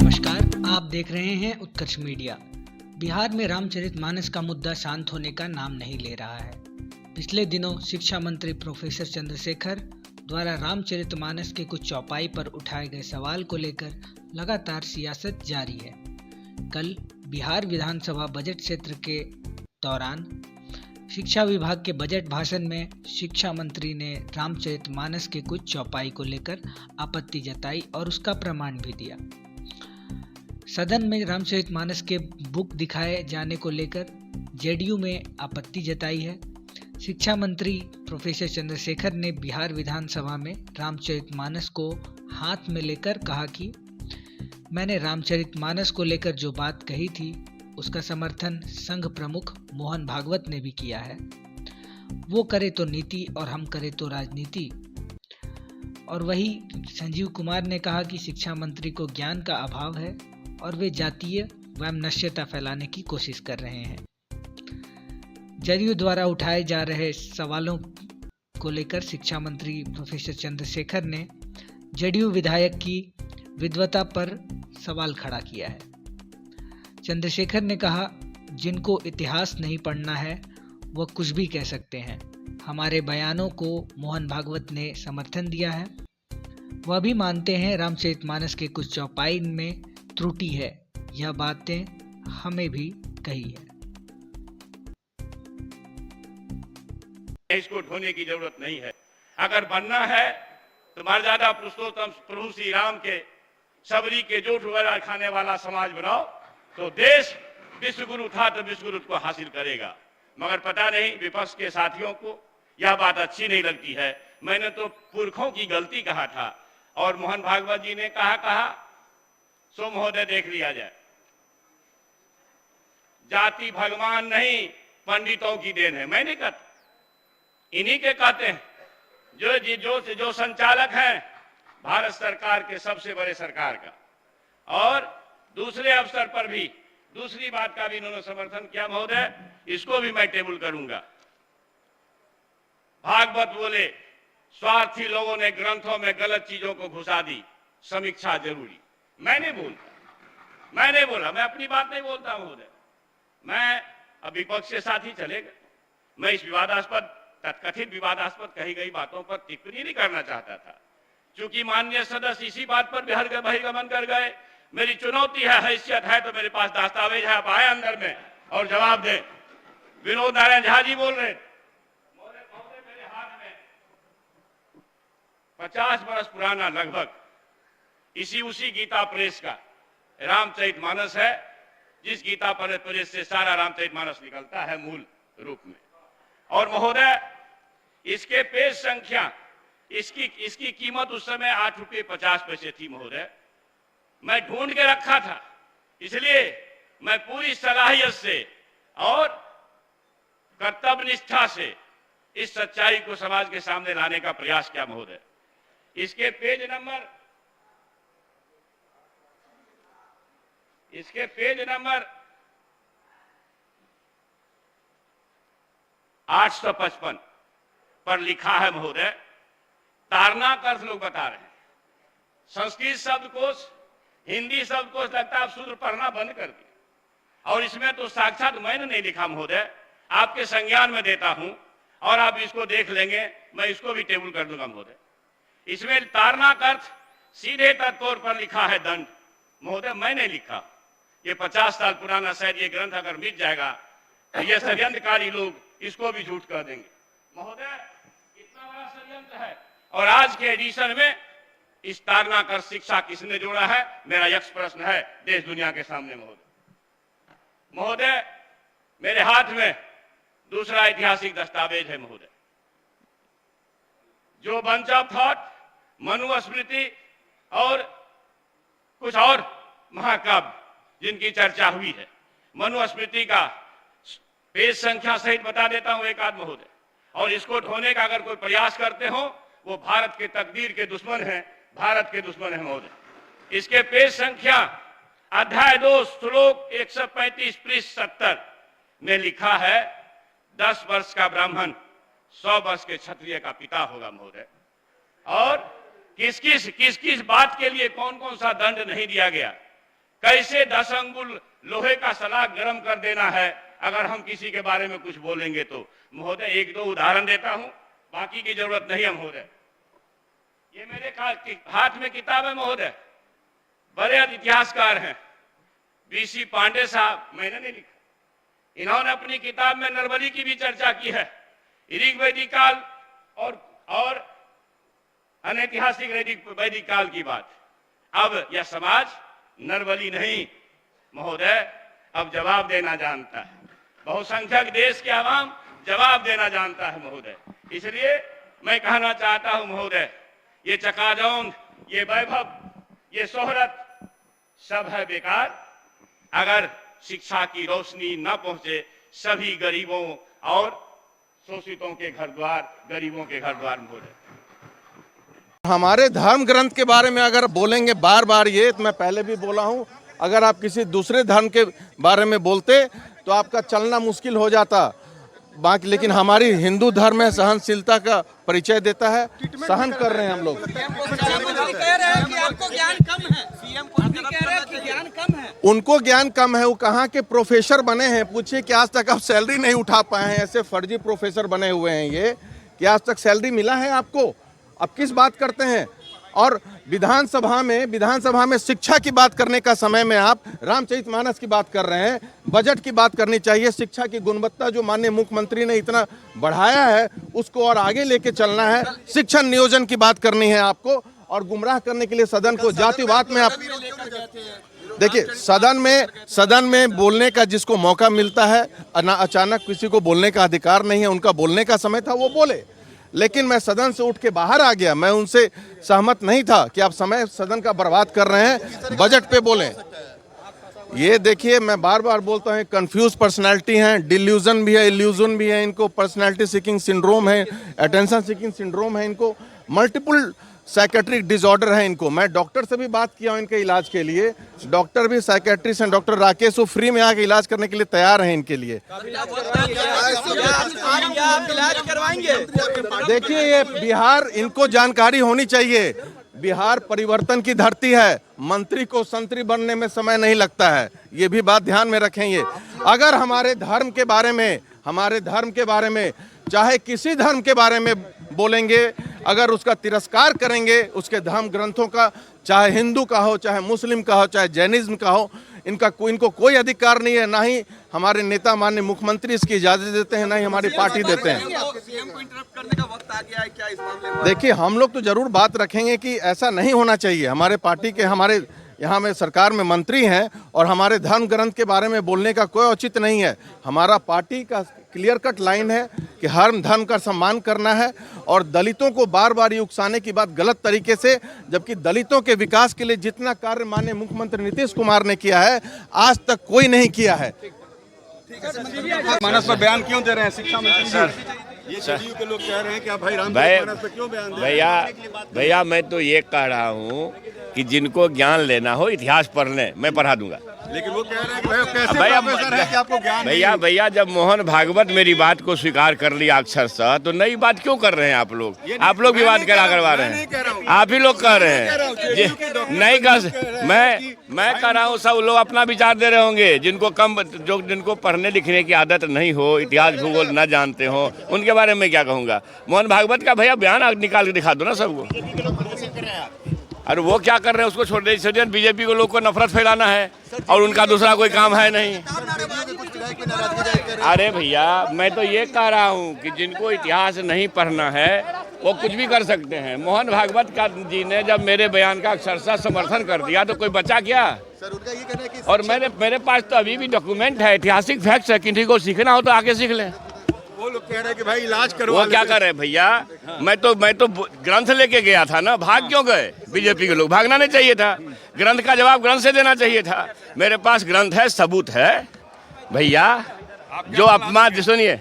नमस्कार, आप देख रहे हैं उत्कर्ष मीडिया। बिहार में रामचरितमानस का मुद्दा शांत होने का नाम नहीं ले रहा है। पिछले दिनों शिक्षा मंत्री प्रोफेसर चंद्रशेखर द्वारा रामचरितमानस के कुछ चौपाई पर उठाए गए सवाल को लेकर लगातार सियासत जारी है। कल बिहार विधानसभा बजट सत्र के दौरान शिक्षा विभाग के बजट भाषण में शिक्षा मंत्री ने रामचरितमानस के कुछ चौपाई को लेकर आपत्ति जताई और उसका प्रमाण भी दिया। सदन में रामचरितमानस के बुक दिखाए जाने को लेकर जेडीयू में आपत्ति जताई है। शिक्षा मंत्री प्रोफेसर चंद्रशेखर ने बिहार विधानसभा में रामचरितमानस को हाथ में लेकर कहा कि मैंने रामचरितमानस को लेकर जो बात कही थी उसका समर्थन संघ प्रमुख मोहन भागवत ने भी किया है। वो करे तो नीति और हम करे तो राजनीति। और वही संजीव कुमार ने कहा कि शिक्षा मंत्री को ज्ञान का अभाव है और वे जातीय एवं नस्यता फैलाने की कोशिश कर रहे हैं। जेडीयू द्वारा उठाए जा रहे सवालों को लेकर शिक्षा मंत्री प्रोफेसर चंद्रशेखर ने जेडीयू विधायक की विद्वता पर सवाल खड़ा किया है। चंद्रशेखर ने कहा, जिनको इतिहास नहीं पढ़ना है वह कुछ भी कह सकते हैं। हमारे बयानों को मोहन भागवत ने समर्थन दिया है। वह भी मानते हैं रामचरितमानस के कुछ चौपाई में त्रुटि है। यह बातें हमें भी कही है। इसको ढोने की जरूरत नहीं है। अगर बनना है तो मर्यादा पुरुषोत्तम प्रभु श्री राम के सबरी के जोठ वगैरह खाने वाला समाज बनाओ तो देश विश्व गुरु था तो विश्व गुरु को हासिल करेगा। मगर पता नहीं विपक्ष के साथियों को यह बात अच्छी नहीं लगती है। मैंने तो पुरखों की गलती कहा था और मोहन भागवत जी ने कहा सो महोदय देख लिया जाए। जाति भगवान नहीं पंडितों की देन है। मैं नहीं कहता, इन्हीं के कहते हैं जो संचालक हैं भारत सरकार के सबसे बड़े सरकार का। और दूसरे अवसर पर भी दूसरी बात का भी इन्होंने समर्थन किया। महोदय इसको भी मैं टेबल करूंगा। भागवत बोले स्वार्थी लोगों ने ग्रंथों में गलत चीजों को घुसा दी, समीक्षा जरूरी। मैं नहीं बोला, मैं अपनी बात नहीं बोलता महोदय। मैं अब विपक्ष के साथ ही चले गए। मैं इस विवादास्पद तथकथित विवादास्पद कही गई बातों पर टिप्पणी नहीं करना चाहता था। चूंकि माननीय सदस्य इसी बात पर बहिर्गमन कर गए। मेरी चुनौती है, हैसियत है तो मेरे पास दस्तावेज है। आप आए अंदर में और जवाब दें। विनोद नारायण झा जी बोल रहे, मेरे हाथ में 50 वर्ष पुराना लगभग उसी गीता प्रेस का रामचरितमानस है, जिस गीता प्रेस से सारा रामचरितमानस निकलता है मूल रूप में। और महोदय इसके पेज संख्या, इसकी कीमत उस समय 8 रुपये 50 पैसे थी महोदय। मैं ढूंढ के रखा था, इसलिए मैं पूरी सलाहियत से और कर्तव्य निष्ठा से इस सच्चाई को समाज के सामने लाने का प्रयास किया महोदय। इसके पेज नंबर 855 पर लिखा है महोदय, तारनाक अर्थ लोग बता रहे हैं। संस्कृत शब्दकोश, हिंदी शब्दकोश लगता है आप सूत्र पढ़ना बंद कर दिया। और इसमें तो साक्षात मैंने नहीं लिखा महोदय, आपके संज्ञान में देता हूं और आप इसको देख लेंगे। मैं इसको भी टेबल कर दूंगा महोदय। इसमें तारनाक अर्थ सीधे तौर पर लिखा है दंड। महोदय मैं नहीं लिखा। ये 50 साल पुराना शायद ये ग्रंथ अगर मिट जाएगा तो ये षड्यंत्रकारी लोग इसको भी झूठ कर देंगे। महोदय इतना बड़ा षड्यंत्र है। और आज के एडिशन में इस तारनाक अर्थ शिक्षा किसने जोड़ा है, मेरा यक्ष प्रश्न है देश दुनिया के सामने महोदय। मेरे हाथ में दूसरा ऐतिहासिक दस्तावेज है महोदय, जो बंच ऑफ थॉट, मनुस्मृति और कुछ और महाकाव्य जिनकी चर्चा हुई है। मनुस्मृति का पेज संख्या सहित बता देता हूं एक आध महोदय। और इसको ढोने का अगर कोई प्रयास करते हो वो भारत के तकदीर के दुश्मन हैं, भारत के दुश्मन हैं महोदय। इसके पेज संख्या अध्याय 2 श्लोक 135 पृष्ठ 70 में लिखा है, 10 वर्ष का ब्राह्मण 100 वर्ष के क्षत्रिय का पिता होगा महोदय। और किस किस बात के लिए कौन कौन सा दंड नहीं दिया गया, कैसे 10 अंगुल लोहे का सलाख गर्म कर देना है अगर हम किसी के बारे में कुछ बोलेंगे तो। महोदय, एक दो उदाहरण देता हूं, बाकी की जरूरत नहीं है महोदय। ये मेरे हाथ में किताब है महोदय, बड़े इतिहासकार हैं बीसी पांडे साहब, मैंने नहीं लिखा, इन्होंने अपनी किताब में नरबली की भी चर्चा की है, ऋग्वैदिक काल और अनैतिहासिक वैदिक काल की बात। अब यह समाज नरबली नहीं महोदय, अब जवाब देना जानता है। बहुसंख्यक देश के आवाम जवाब देना जानता है महोदय। इसलिए मैं कहना चाहता हूं महोदय, ये चकाचौंध, ये वैभव, ये शोहरत सब है बेकार अगर शिक्षा की रोशनी न पहुंचे सभी गरीबों और शोषितों के घर द्वार, गरीबों के घर द्वार महोदय। हमारे धर्म ग्रंथ के बारे में अगर बोलेंगे बार बार, ये तो मैं पहले भी बोला हूं, अगर आप किसी दूसरे धर्म के बारे में बोलते तो आपका चलना मुश्किल हो जाता। बाकी लेकिन हमारी हिंदू धर्म में सहनशीलता का परिचय देता है, सहन कर रहे हैं हम लोग। उनको ज्ञान कम है, वो कहाँ के प्रोफेसर बने हैं, पूछिए कि आज तक आप सैलरी नहीं उठा पाए हैं। ऐसे फर्जी प्रोफेसर बने हुए हैं ये कि आज तक सैलरी मिला है आपको? अब किस बात करते हैं? और विधानसभा में शिक्षा की बात करने का समय में आप रामचरितमानस की बात कर रहे हैं। बजट की बात करनी चाहिए। शिक्षा की गुणवत्ता जो माननीय मुख्यमंत्री ने इतना बढ़ाया है उसको और आगे लेके चलना है। शिक्षण नियोजन की बात करनी है आपको, और गुमराह करने के लिए सदन को जातिवाद में आप देखिए, सदन में बोलने का जिसको मौका मिलता है, अचानक किसी को बोलने का अधिकार नहीं है। उनका बोलने का समय था, वो बोले, लेकिन मैं सदन से उठ के बाहर आ गया। मैं उनसे सहमत नहीं था कि आप समय सदन का बर्बाद कर रहे हैं, बजट पे बोलें। ये देखिए, मैं बार बार बोलता हूँ, कंफ्यूज पर्सनालिटी हैं, डिल्यूजन भी है, इल्यूजन भी है इनको, पर्सनालिटी सीकिंग सिंड्रोम है, अटेंशन सीकिंग सिंड्रोम है इनको, मल्टीपल साइकेट्रिक डिसऑर्डर है इनको। मैं डॉक्टर से भी बात किया हूँ इनके इलाज के लिए, डॉक्टर भी साइकेट्रिस्ट हैं, डॉक्टर राकेश, वो फ्री में आके इलाज करने के लिए तैयार हैं इनके लिए। देखिए, ये बिहार, इनको जानकारी होनी चाहिए, बिहार परिवर्तन की धरती है। मंत्री को संतरी बनने में समय नहीं लगता है, ये भी बात ध्यान में रखेंगे। अगर हमारे धर्म के बारे में चाहे किसी धर्म के बारे में बोलेंगे, अगर उसका तिरस्कार करेंगे, उसके धर्म ग्रंथों का, चाहे हिंदू का हो, चाहे मुस्लिम का हो, चाहे जैनिज्म का हो, इनको कोई अधिकार नहीं है। ना ही हमारे नेता माननीय मुख्यमंत्री इसकी इजाजत देते हैं, ना ही हमारी पार्टी देते हैं। देखिए, हम लोग तो जरूर बात रखेंगे कि ऐसा नहीं होना चाहिए। हमारे पार्टी के, हमारे यहाँ में सरकार में मंत्री हैं और हमारे धर्म ग्रंथ के बारे में बोलने का कोई औचित्य नहीं है। हमारा पार्टी का क्लियर कट लाइन है कि हर धर्म का सम्मान करना है, और दलितों को बार बार ये उकसाने की बात गलत तरीके से, जबकि दलितों के विकास के लिए जितना कार्य माननीय मुख्यमंत्री नीतीश कुमार ने किया है, आज तक कोई नहीं किया है। मानस पर बयान क्यों दे रहे हैं शिक्षा मंत्री? ये जदयू के लोग कह रहे हैं कि आप भाई रामचरितमानस पे क्यों बयान दे रहे हैं? भैया मैं तो ये कह रहा हूँ कि जिनको ज्ञान लेना हो इतिहास पढ़ लें, मैं पढ़ा दूंगा। लेकिन वो कह रहे हैं कि भाई कैसे प्रोफेसर है कि आपको ज्ञान नहीं है? भैया जब मोहन भागवत मेरी बात को स्वीकार कर लिया अक्षरशः, तो नई बात क्यों कर रहे हैं आप लोग? आप लोग भी बात करवा रहे हैं, आप ही लोग कह रहे हैं। नहीं कर, मैं कह रहा हूँ, सब लोग अपना विचार दे रहे होंगे। जिनको पढ़ने लिखने की आदत नहीं हो, इतिहास भूगोल न जानते हो, उनके बारे में क्या कहूँगा। मोहन भागवत का भैया बयान निकाल के दिखा दो ना सबको। अरे वो क्या कर रहे हैं उसको छोड़ दे। बीजेपी को लोग को नफरत फैलाना है और उनका दूसरा कोई काम है नहीं। अरे भैया, मैं तो ये कह रहा हूँ कि जिनको इतिहास नहीं पढ़ना है वो कुछ भी कर सकते हैं। मोहन भागवत का जी ने जब मेरे बयान का अक्षरशः समर्थन कर दिया तो कोई बचा क्या? और मेरे पास तो अभी भी डॉक्यूमेंट है, ऐतिहासिक फैक्ट्स है। किसी को सीखना हो तो आके सीख लें। वो लोग कह रहे हैं कि भाई इलाज करवा। वो क्या कर रहे हैं भैया? मैं तो ग्रंथ लेके गया था ना, भाग क्यों गए? बीजेपी के लोग भागना नहीं चाहिए था, ग्रंथ का जवाब ग्रंथ से देना चाहिए था। मेरे पास ग्रंथ है, सबूत है भैया। जो अपमान, सुनिए,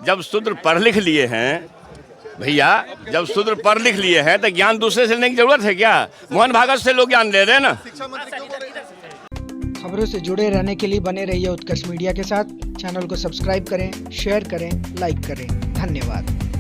जब शूद्र पढ़ लिख लिए हैं भैया, जब शूद्र पढ़ लिख लिए हैं तो ज्ञान दूसरे से लेने की जरूरत है क्या? मोहन भागवत से लोग ज्ञान ले रहे हैं ना। खबरों से जुड़े रहने के लिए बने रहिए उत्कर्ष मीडिया के साथ। चैनल को सब्सक्राइब करें, शेयर करें, लाइक करें। धन्यवाद।